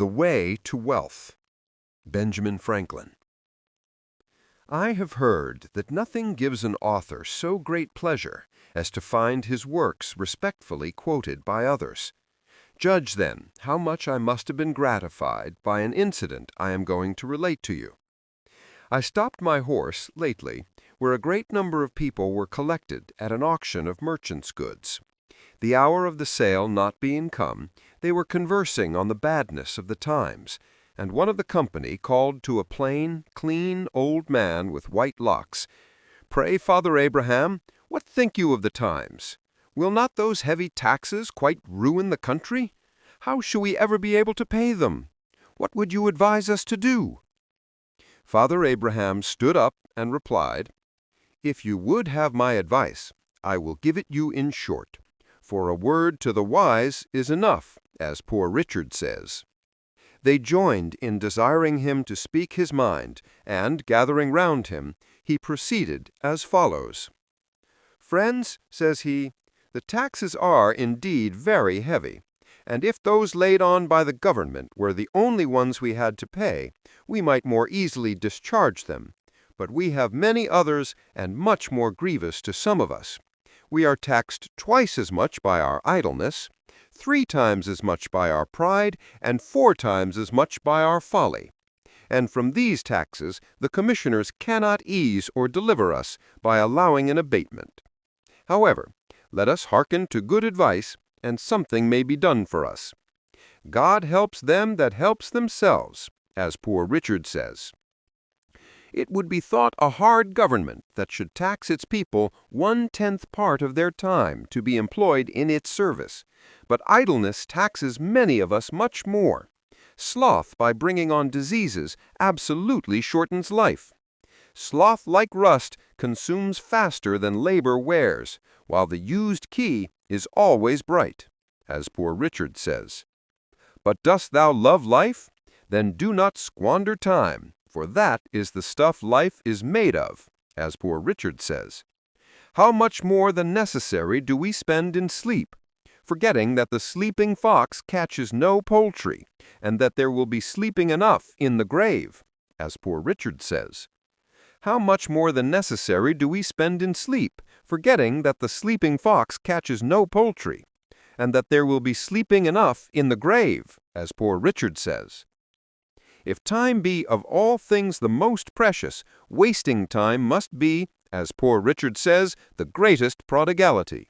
The Way to Wealth. Benjamin Franklin. I have heard that nothing gives an author so great pleasure as to find his works respectfully quoted by others. Judge, then, how much I must have been gratified by an incident I am going to relate to you. I stopped my horse, lately, where a great number of people were collected at an auction of merchants' goods. The hour of the sale not being come, they were conversing on the badness of the times, and one of the company called to a plain, clean old man with white locks, "Pray, Father Abraham, what think you of the times? Will not those heavy taxes quite ruin the country? How shall we ever be able to pay them? What would you advise us to do?" Father Abraham stood up and replied, "If you would have my advice, I will give it you in short. For a word to the wise is enough, as poor Richard says." They joined in desiring him to speak his mind, and, gathering round him, he proceeded as follows. "Friends," says he, "the taxes are indeed very heavy, and if those laid on by the government were the only ones we had to pay, we might more easily discharge them. But we have many others, and much more grievous to some of us. We are taxed twice as much by our idleness, 3 times as much by our pride, and 4 times as much by our folly. And from these taxes the commissioners cannot ease or deliver us by allowing an abatement. However, let us hearken to good advice, and something may be done for us. God helps them that helps themselves, as poor Richard says. It would be thought a hard government that should tax its people 1/10 part of their time to be employed in its service, but idleness taxes many of us much more. Sloth, by bringing on diseases, absolutely shortens life. Sloth, like rust, consumes faster than labor wears, while the used key is always bright, as poor Richard says. But dost thou love life? Then do not squander time, for that is the stuff life is made of, as poor Richard says. How much more than necessary do we spend in sleep, forgetting that the sleeping fox catches no poultry, and that there will be sleeping enough in the grave, as poor Richard says. How much more than necessary do we spend in sleep, forgetting that the sleeping fox catches no poultry, and that there will be sleeping enough in the grave, as poor Richard says. If time be of all things the most precious, wasting time must be, as poor Richard says, the greatest prodigality.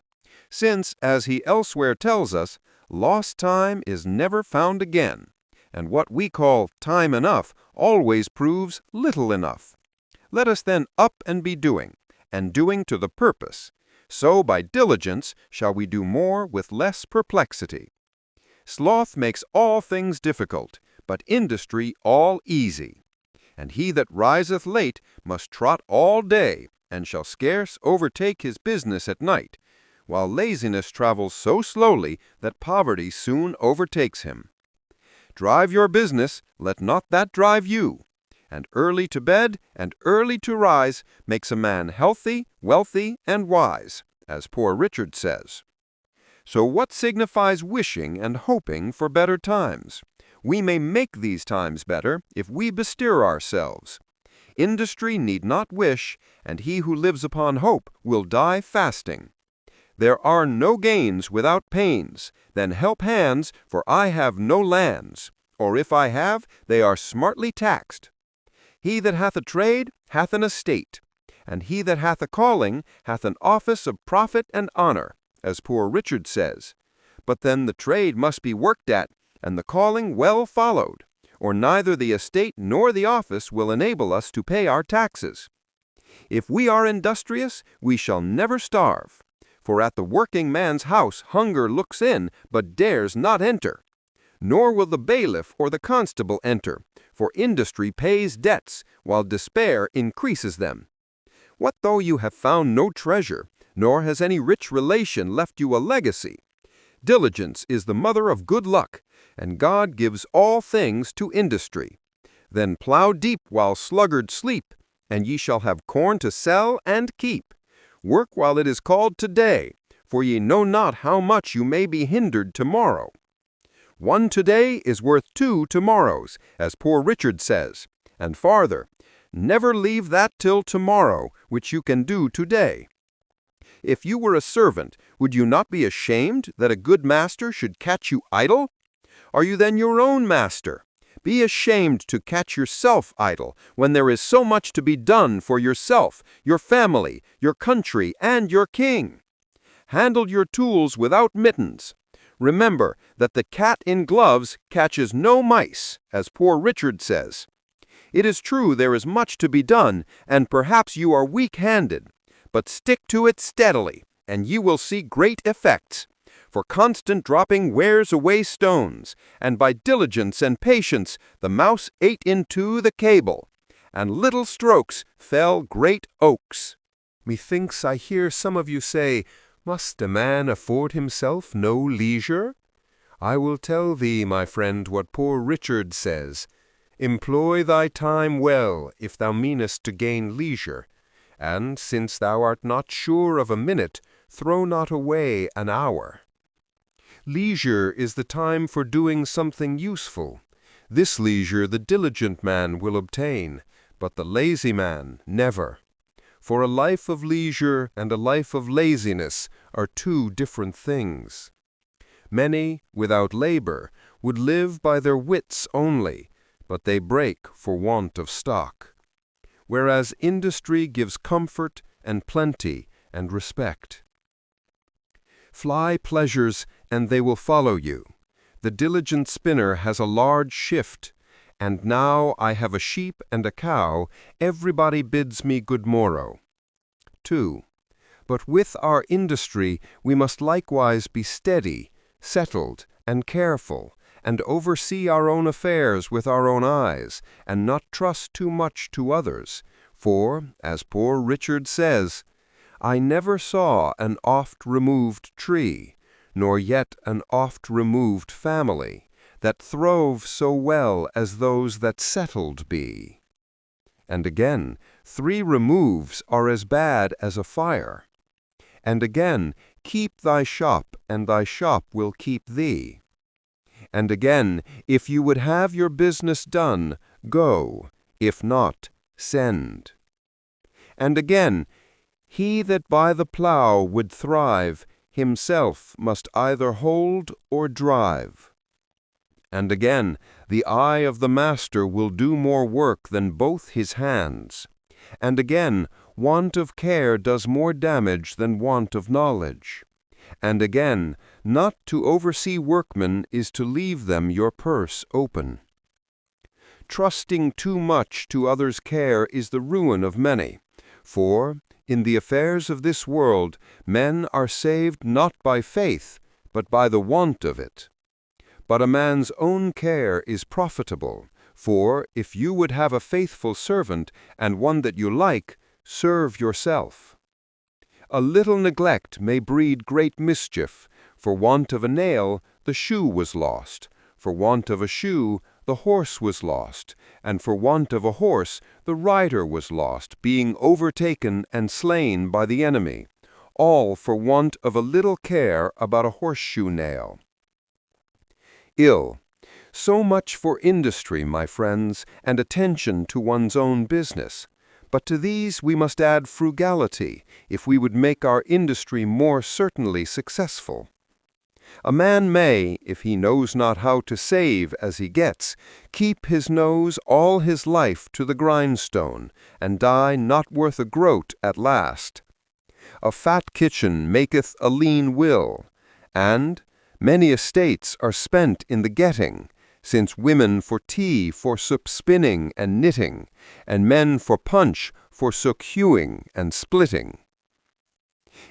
Since, as he elsewhere tells us, lost time is never found again, and what we call time enough always proves little enough. Let us then up and be doing, and doing to the purpose. So by diligence shall we do more with less perplexity. Sloth makes all things difficult, but industry all easy. And he that riseth late must trot all day, and shall scarce overtake his business at night, while laziness travels so slowly that poverty soon overtakes him. Drive your business, let not that drive you. And early to bed and early to rise makes a man healthy, wealthy, and wise, as poor Richard says. So what signifies wishing and hoping for better times? We may make these times better if we bestir ourselves. Industry need not wish, and he who lives upon hope will die fasting. There are no gains without pains, then help hands, for I have no lands, or if I have, they are smartly taxed. He that hath a trade hath an estate, and he that hath a calling hath an office of profit and honor, as poor Richard says. But then the trade must be worked at, and the calling well followed, or neither the estate nor the office will enable us to pay our taxes. If we are industrious, we shall never starve, for at the working man's house hunger looks in, but dares not enter. Nor will the bailiff or the constable enter, for industry pays debts, while despair increases them. What though you have found no treasure, nor has any rich relation left you a legacy? Diligence is the mother of good luck, and God gives all things to industry. Then plow deep while sluggards sleep, and ye shall have corn to sell and keep. Work while it is called today, for ye know not how much you may be hindered tomorrow. One today is worth 2 tomorrows, as Poor Richard says. And farther, never leave that till tomorrow, which you can do today. If you were a servant, would you not be ashamed that a good master should catch you idle? Are you then your own master? Be ashamed to catch yourself idle when there is so much to be done for yourself, your family, your country, and your king. Handle your tools without mittens. Remember that the cat in gloves catches no mice, as Poor Richard says. It is true there is much to be done, and perhaps you are weak-handed, but stick to it steadily, and you will see great effects. For constant dropping wears away stones, and by diligence and patience the mouse ate into the cable, and little strokes fell great oaks. Methinks I hear some of you say, "Must a man afford himself no leisure?" I will tell thee, my friend, what Poor Richard says. Employ thy time well, if thou meanest to gain leisure, and, since thou art not sure of a minute, throw not away an hour. Leisure is the time for doing something useful. This leisure the diligent man will obtain, but the lazy man never. For a life of leisure and a life of laziness are 2 different things. Many, without labor, would live by their wits only, but they break for want of stock. Whereas industry gives comfort and plenty and respect. Fly pleasures, and they will follow you. The diligent spinner has a large shift, and now I have a sheep and a cow, everybody bids me good morrow. 2. But with our industry we must likewise be steady, settled, and careful, and oversee our own affairs with our own eyes, and not trust too much to others. For, as Poor Richard says, I never saw an oft-removed tree, nor yet an oft-removed family, that throve so well as those that settled be. And again, 3 removes are as bad as a fire. And again, keep thy shop, and thy shop will keep thee. And again, if you would have your business done, go, if not, send. And again, he that by the plough would thrive, himself must either hold or drive. And again, the eye of the master will do more work than both his hands. And again, want of care does more damage than want of knowledge. And again, not to oversee workmen is to leave them your purse open. Trusting too much to others' care is the ruin of many, for, in the affairs of this world, men are saved not by faith, but by the want of it. But a man's own care is profitable, for, if you would have a faithful servant, and one that you like, serve yourself. A little neglect may breed great mischief. For want of a nail, the shoe was lost. For want of a shoe, the horse was lost. And for want of a horse, the rider was lost, being overtaken and slain by the enemy. All for want of a little care about a horseshoe nail. Ill. So much for industry, my friends, and attention to one's own business. But to these we must add frugality, if we would make our industry more certainly successful. A man may, if he knows not how to save as he gets, keep his nose all his life to the grindstone, and die not worth a groat at last. A fat kitchen maketh a lean will, and many estates are spent in the getting, since women for tea forsook spinning and knitting, and men for punch forsook hewing and splitting.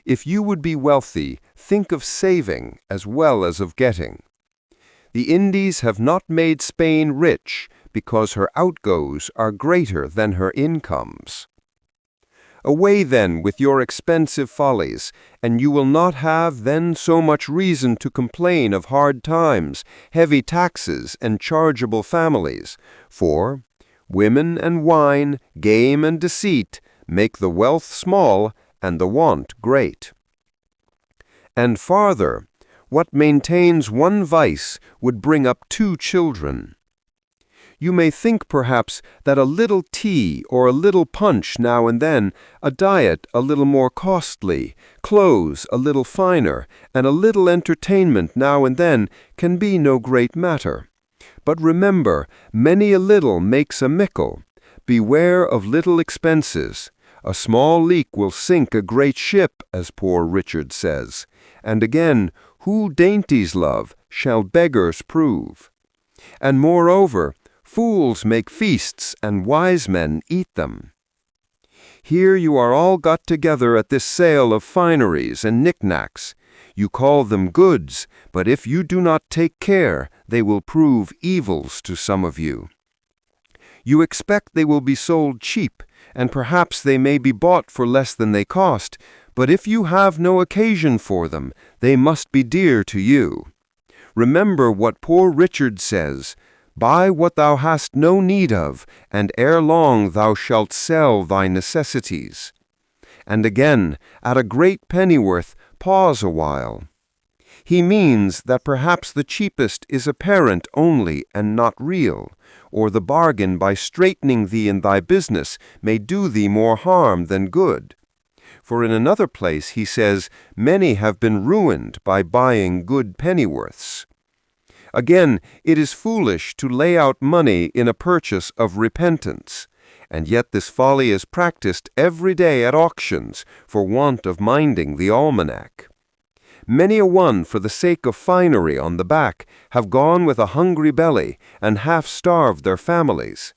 If you would be wealthy, think of saving as well as of getting. The Indies have not made Spain rich because her outgoes are greater than her incomes. Away then with your expensive follies, and you will not have then so much reason to complain of hard times, heavy taxes, and chargeable families. For women and wine, game and deceit, make the wealth small and the want great. And farther, what maintains one vice would bring up 2 children. You may think, perhaps, that a little tea or a little punch now and then, a diet a little more costly, clothes a little finer, and a little entertainment now and then can be no great matter. But remember, many a little makes a mickle. Beware of little expenses. A small leak will sink a great ship, as Poor Richard says. And again, who dainties love shall beggars prove. And moreover, fools make feasts, and wise men eat them. Here you are all got together at this sale of fineries and knickknacks. You call them goods, but if you do not take care, they will prove evils to some of you. You expect they will be sold cheap, and perhaps they may be bought for less than they cost, but if you have no occasion for them, they must be dear to you. Remember what Poor Richard says, "Buy what thou hast no need of, and ere long thou shalt sell thy necessities." And again, at a great pennyworth, pause a while. He means that perhaps the cheapest is apparent only and not real, or the bargain by straightening thee in thy business may do thee more harm than good. For in another place he says, "Many have been ruined by buying good pennyworths." Again, it is foolish to lay out money in a purchase of repentance, and yet this folly is practiced every day at auctions for want of minding the almanac. Many a one, for the sake of finery on the back, have gone with a hungry belly and half-starved their families.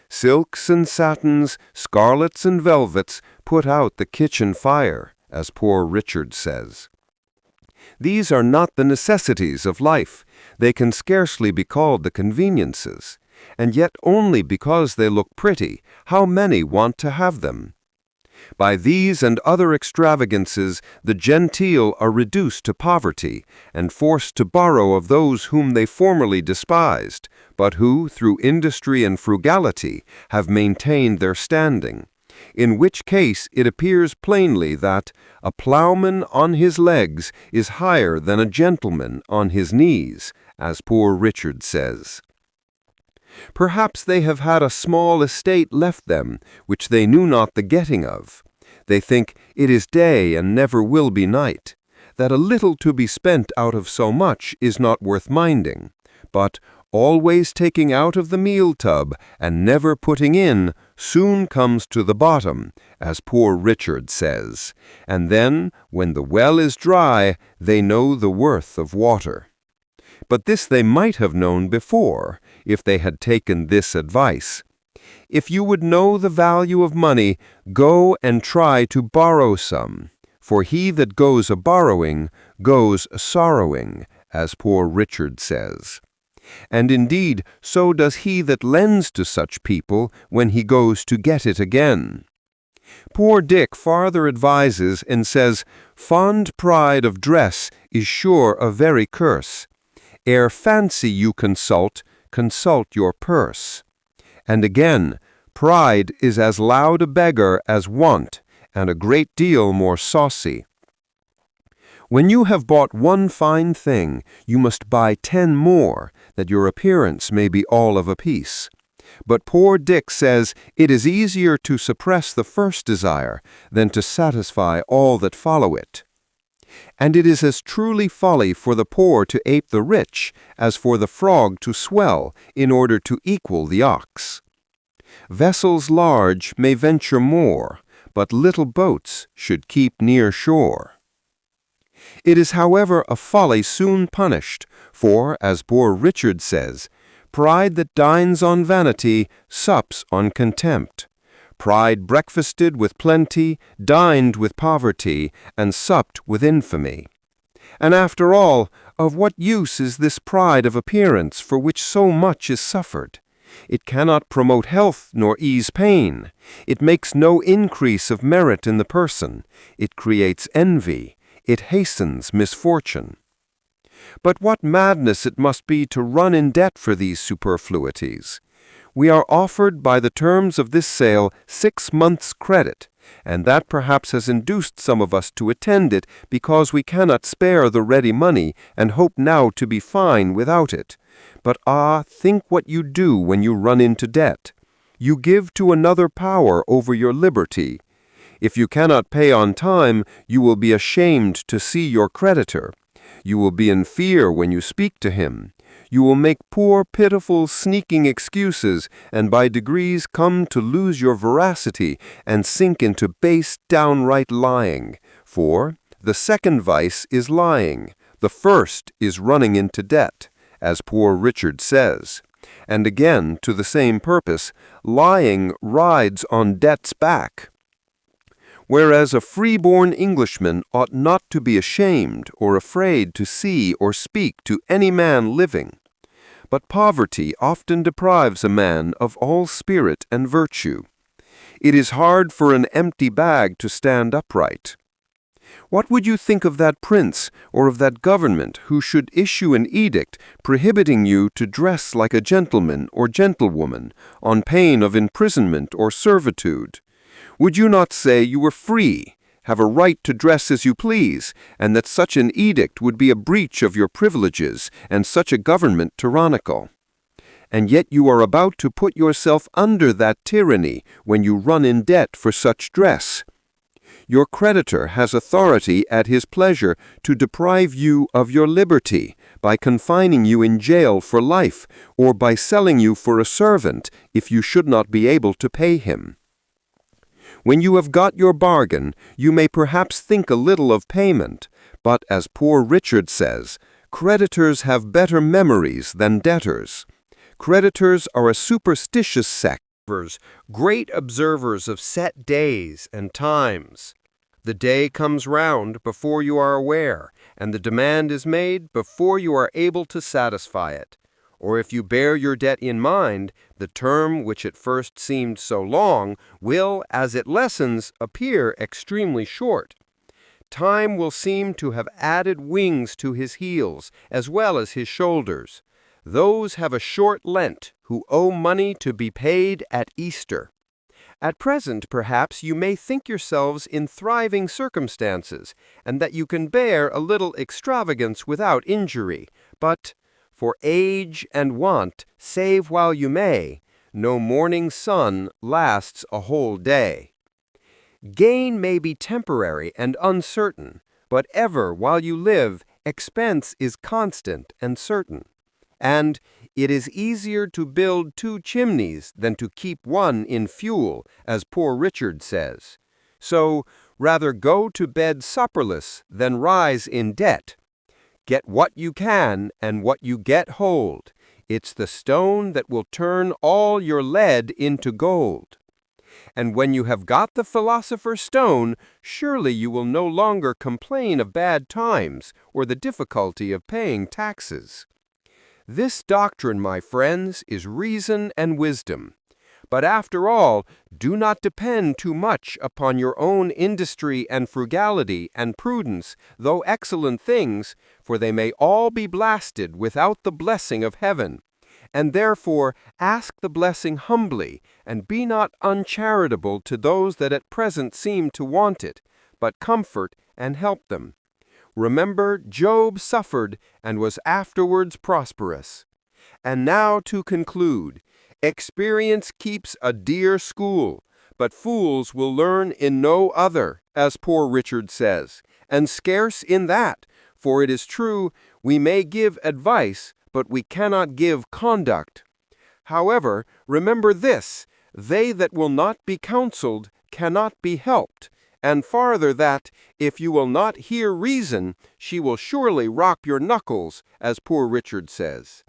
Silks and satins, scarlets and velvets put out the kitchen fire, as Poor Richard says. These are not the necessities of life. They can scarcely be called the conveniences. And yet only because they look pretty, how many want to have them? By these and other extravagances, the genteel are reduced to poverty, and forced to borrow of those whom they formerly despised, but who, through industry and frugality, have maintained their standing. In which case it appears plainly that a plowman on his legs is higher than a gentleman on his knees, as Poor Richard says. Perhaps they have had a small estate left them, which they knew not the getting of. They think it is day and never will be night, that a little to be spent out of so much is not worth minding, but always taking out of the meal tub and never putting in soon comes to the bottom, as Poor Richard says, and then, when the well is dry, they know the worth of water. But this they might have known before, if they had taken this advice. If you would know the value of money, go and try to borrow some, for he that goes a-borrowing goes sorrowing, as Poor Richard says. And indeed, so does he that lends to such people when he goes to get it again. Poor Dick farther advises and says, "Fond pride of dress is sure a very curse. Ere fancy you consult, consult your purse." And again, pride is as loud a beggar as want, and a great deal more saucy. When you have bought one fine thing, you must buy 10 more, that your appearance may be all of a piece. But Poor Dick says it is easier to suppress the first desire than to satisfy all that follow it. And it is as truly folly for the poor to ape the rich as for the frog to swell in order to equal the ox. Vessels large may venture more, but little boats should keep near shore. It is, however, a folly soon punished, for, as Poor Richard says, pride that dines on vanity sups on contempt. Pride breakfasted with plenty, dined with poverty, and supped with infamy. And after all, of what use is this pride of appearance for which so much is suffered? It cannot promote health nor ease pain. It makes no increase of merit in the person. It creates envy. It hastens misfortune. But what madness it must be to run in debt for these superfluities! We are offered by the terms of this sale 6 months' credit, and that perhaps has induced some of us to attend it because we cannot spare the ready money and hope now to be fine without it. But think what you do when you run into debt. You give to another power over your liberty. If you cannot pay on time, you will be ashamed to see your creditor. You will be in fear when you speak to him. You will make poor, pitiful, sneaking excuses, and by degrees come to lose your veracity and sink into base, downright lying. For the second vice is lying. The first is running into debt, as poor Richard says. And again, to the same purpose, lying rides on debt's back. Whereas a free-born Englishman ought not to be ashamed or afraid to see or speak to any man living. But poverty often deprives a man of all spirit and virtue. It is hard for an empty bag to stand upright. What would you think of that prince or of that government who should issue an edict prohibiting you to dress like a gentleman or gentlewoman on pain of imprisonment or servitude? Would you not say you were free, have a right to dress as you please, and that such an edict would be a breach of your privileges, and such a government tyrannical? And yet you are about to put yourself under that tyranny when you run in debt for such dress. Your creditor has authority at his pleasure to deprive you of your liberty by confining you in jail for life, or by selling you for a servant if you should not be able to pay him. When you have got your bargain, you may perhaps think a little of payment, but as poor Richard says, creditors have better memories than debtors. Creditors are a superstitious sect, great observers of set days and times. The day comes round before you are aware, and the demand is made before you are able to satisfy it. Or if you bear your debt in mind, the term which at first seemed so long will, as it lessens, appear extremely short. Time will seem to have added wings to his heels as well as his shoulders. Those have a short Lent who owe money to be paid at Easter. At present, perhaps, you may think yourselves in thriving circumstances, and that you can bear a little extravagance without injury, but for age and want, save while you may, no morning sun lasts a whole day. Gain may be temporary and uncertain, but ever while you live, expense is constant and certain. And it is easier to build 2 chimneys than to keep one in fuel, as poor Richard says. So rather go to bed supperless than rise in debt. Get what you can, and what you get hold. It's the stone that will turn all your lead into gold. And when you have got the philosopher's stone, surely you will no longer complain of bad times or the difficulty of paying taxes. This doctrine, my friends, is reason and wisdom. But after all, do not depend too much upon your own industry and frugality and prudence, though excellent things, for they may all be blasted without the blessing of heaven. And therefore ask the blessing humbly, and be not uncharitable to those that at present seem to want it, but comfort and help them. Remember, Job suffered and was afterwards prosperous. And now to conclude, experience keeps a dear school, but fools will learn in no other, as poor Richard says, and scarce in that, for it is true, we may give advice, but we cannot give conduct. However, remember this, they that will not be counseled cannot be helped, and farther that, if you will not hear reason, she will surely rock your knuckles, as poor Richard says.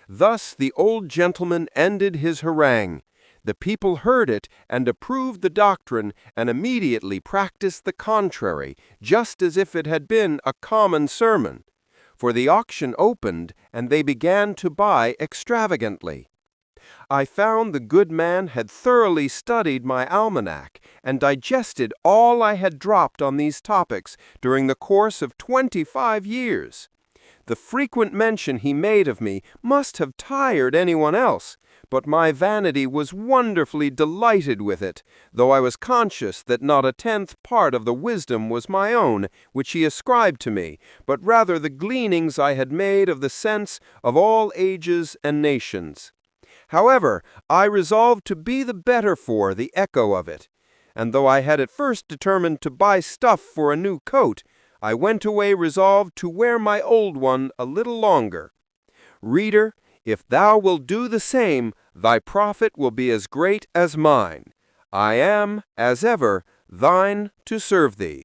Thus the old gentleman ended his harangue. The people heard it and approved the doctrine, and immediately practiced the contrary, just as if it had been a common sermon. For the auction opened, and they began to buy extravagantly. I found the good man had thoroughly studied my almanac, and digested all I had dropped on these topics during the course of 25 years. The frequent mention he made of me must have tired anyone else, but my vanity was wonderfully delighted with it, though I was conscious that not a 10th part of the wisdom was my own, which he ascribed to me, but rather the gleanings I had made of the sense of all ages and nations. However, I resolved to be the better for the echo of it, and though I had at first determined to buy stuff for a new coat, I went away resolved to wear my old one a little longer. Reader, if thou wilt do the same, thy profit will be as great as mine. I am, as ever, thine to serve thee.